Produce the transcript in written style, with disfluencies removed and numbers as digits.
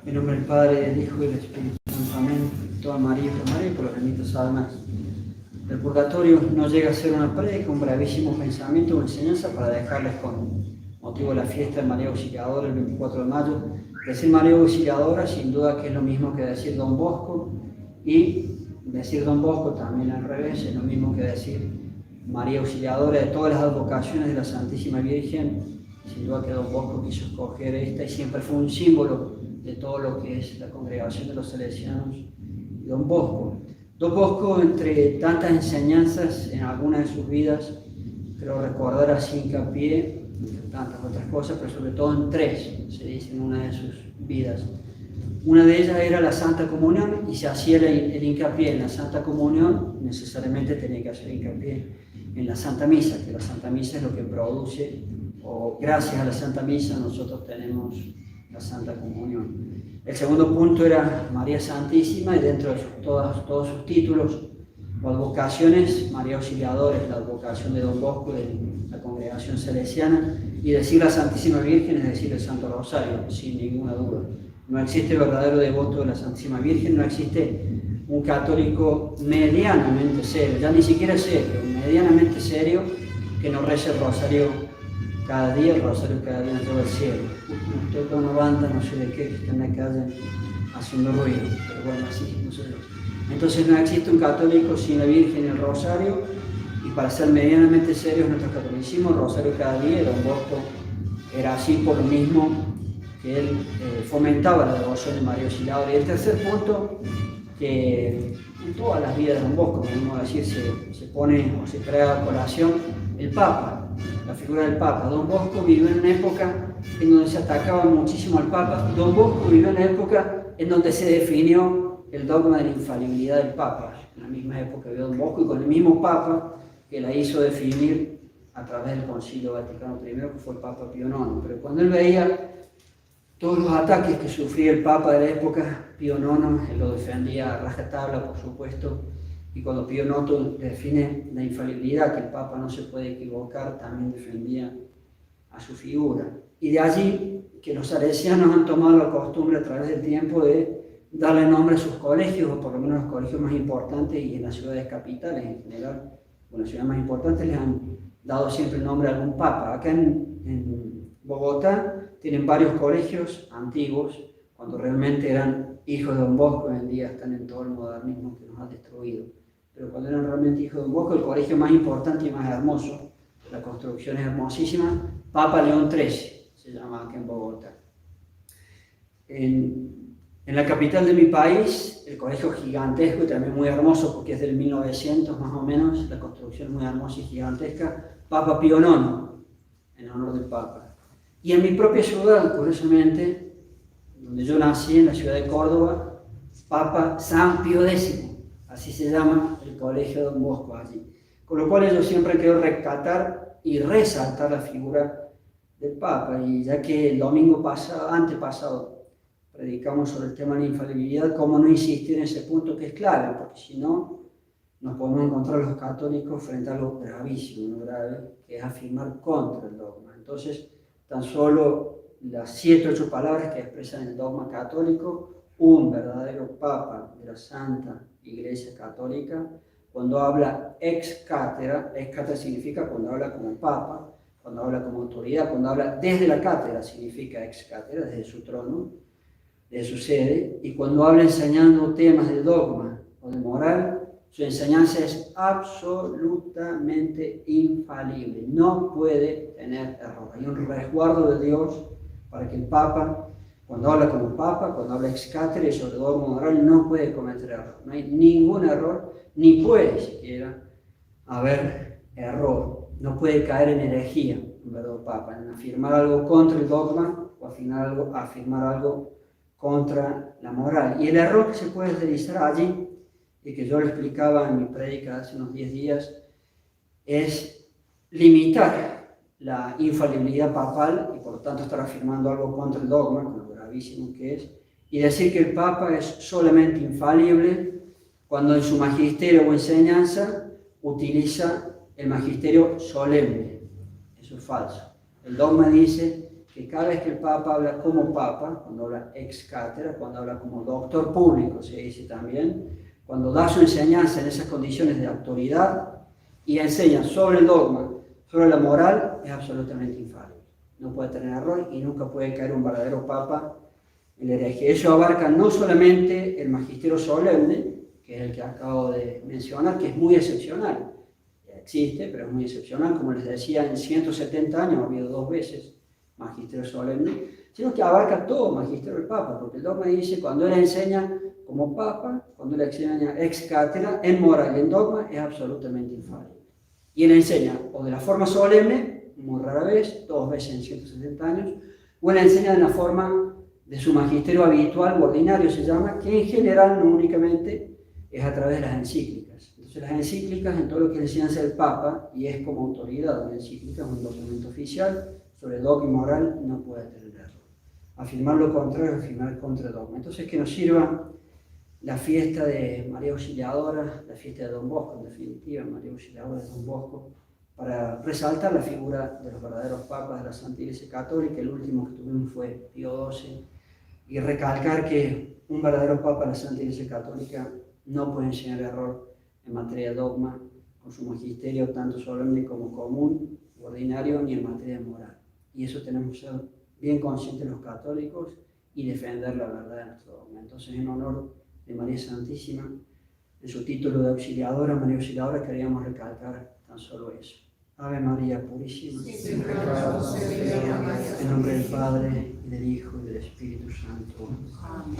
En nombre del Padre, del Hijo y del Espíritu Santo. Amén. Toda María y por las benditas almas del purgatorio. No llega a ser una prédica, un brevísimo pensamiento o enseñanza para dejarles con motivo de la fiesta de María Auxiliadora el 24 de mayo. Decir María Auxiliadora sin duda que es lo mismo que decir Don Bosco, y decir Don Bosco también al revés es lo mismo que decir María Auxiliadora de todas las advocaciones de la Santísima Virgen. Sin duda que Don Bosco quiso escoger esta y siempre fue un símbolo de todo lo que es la congregación de los salesianos y Don Bosco. Don Bosco, entre tantas enseñanzas en algunas de sus vidas, creo recordar así hincapié, entre tantas otras cosas, pero sobre todo en tres, se dice en una de sus vidas. Una de ellas era la Santa Comunión, y se hacía el hincapié en la Santa Comunión, necesariamente tenía que hacer hincapié en la Santa Misa, que la Santa Misa es lo que produce, o gracias a la Santa Misa nosotros tenemos la Santa Comunión. El segundo punto era María Santísima, y dentro de todos sus títulos o advocaciones, María Auxiliadora es la advocación de Don Bosco, de la congregación salesiana, y decir la Santísima Virgen es decir el Santo Rosario, sin ninguna duda. No existe verdadero devoto de la Santísima Virgen, no existe un católico medianamente serio, ya ni siquiera serio, medianamente serio, que no rece el Rosario cada día. El Rosario cada día nos lleva al cielo. Estoy con una banda, no sé de qué, que está en la calle haciendo ruido, pero bueno, así, no sé. Entonces no existe un católico sin la Virgen y el Rosario, y para ser medianamente serios nuestro catolicismo, el Rosario cada día. Don Bosco era así por lo mismo que él fomentaba la devoción de María Auxiliadora. Y el tercer punto, que en todas las vidas de Don Bosco, como decir, se pone o se trae a colación el Papa, la figura del Papa. Don Bosco vivió en una época en donde se atacaba muchísimo al Papa. Don Bosco vivió en una época en donde se definió el dogma de la infalibilidad del Papa. En la misma época vivió Don Bosco, y con el mismo Papa que la hizo definir a través del Concilio Vaticano I, que fue el Papa Pío IX. Pero cuando él veía todos los ataques que sufría el Papa de la época, Pío IX él lo defendía a rajatabla, por supuesto, y cuando Pío IX define la infalibilidad, que el Papa no se puede equivocar, también defendía a su figura. Y de allí que los salesianos han tomado la costumbre a través del tiempo de darle nombre a sus colegios, o por lo menos los colegios más importantes, y en las ciudades capitales en general, o en las ciudades más importantes, les han dado siempre el nombre a algún Papa. Acá en Bogotá tienen varios colegios antiguos, cuando realmente eran hijos de Don Bosco. Hoy en día están en todo el modernismo que nos ha destruido. Pero cuando eran realmente hijos de Don Bosco, el colegio más importante y más hermoso, la construcción es hermosísima, Papa León XIII se llama acá en Bogotá. En la capital de mi país, el colegio gigantesco y también muy hermoso, porque es del 1900 más o menos, la construcción es muy hermosa y gigantesca, Papa Pío IX, en honor del Papa. Y en mi propia ciudad, curiosamente, donde yo nací, en la ciudad de Córdoba, Papa San Pío X, así se llama el colegio de Don Bosco allí. Con lo cual yo siempre quiero rescatar y resaltar la figura del Papa. Y ya que el domingo antepasado, predicamos sobre el tema de la infalibilidad, cómo no insistir en ese punto que es clave, porque si no, nos podemos encontrar los católicos frente a algo gravísimo, ¿no? Grave, que es afirmar contra el dogma. Entonces, tan solo las 7 o 8 palabras que expresan el dogma católico, un verdadero Papa de la Santa Iglesia Católica, cuando habla ex cátedra significa cuando habla como Papa, cuando habla como autoridad, cuando habla desde la cátedra significa ex cátedra, desde su trono, de su sede, y cuando habla enseñando temas de dogma o de moral, su enseñanza es absolutamente infalible, no puede tener error. Hay un resguardo de Dios para que el Papa, cuando habla como Papa, cuando habla ex cátedra sobre dogma moral, no puede cometer error. No hay ningún error, ni puede siquiera haber error. No puede caer en herejía, un verdadero Papa, en afirmar algo contra el dogma o afirmar algo contra la moral. Y el error que se puede deslizar allí, y que yo lo explicaba en mi prédica hace unos 10 días, es limitar la infalibilidad papal y por lo tanto estar afirmando algo contra el dogma, con lo gravísimo que es, y decir que el Papa es solamente infalible cuando en su magisterio o enseñanza utiliza el magisterio solemne. Eso es falso. El dogma dice que cada vez que el Papa habla como Papa, cuando habla ex cátedra, cuando habla como doctor público, se dice también, cuando da su enseñanza en esas condiciones de autoridad y enseña sobre el dogma, sobre la moral, es absolutamente infalible. No puede tener error y nunca puede caer un verdadero Papa en la herejía. Eso abarca no solamente el magisterio solemne, que es el que acabo de mencionar, que es muy excepcional. Existe, pero es muy excepcional. Como les decía, en 170 años ha habido 2 veces magisterio solemne, sino que abarca todo magisterio del Papa, porque el dogma dice, cuando él enseña como Papa, cuando él enseña ex cátedra, en moral y en dogma, es absolutamente infalible. Y él enseña o de la forma solemne, muy rara vez, 2 veces en 170 años, o él enseña de la forma de su magisterio habitual o ordinario, se llama, que en general no únicamente es a través de las encíclicas. Entonces las encíclicas, en todo lo que enseñanza el Papa, y es como autoridad, una encíclica es un documento oficial sobre dogma y moral, no puede tener error. Afirmar lo contrario es afirmar contra el dogma. Entonces que nos sirva la fiesta de María Auxiliadora, la fiesta de Don Bosco, en definitiva, María Auxiliadora de Don Bosco, para resaltar la figura de los verdaderos papas de la Santa Iglesia Católica. El último que tuvimos fue Pío XII, y recalcar que un verdadero papa de la Santa Iglesia Católica no puede enseñar error en materia de dogma, con su magisterio tanto solemne como común, ordinario, ni en materia de moral. Y eso tenemos que ser bien conscientes los católicos y defender la verdad de nuestro dogma. Entonces, en honor de María Santísima, en su título de auxiliadora, María Auxiliadora, queríamos recalcar tan solo eso. Ave María Purísima, sin pecado concebida, en nombre del Padre, y del Hijo, y del Espíritu Santo. Amén.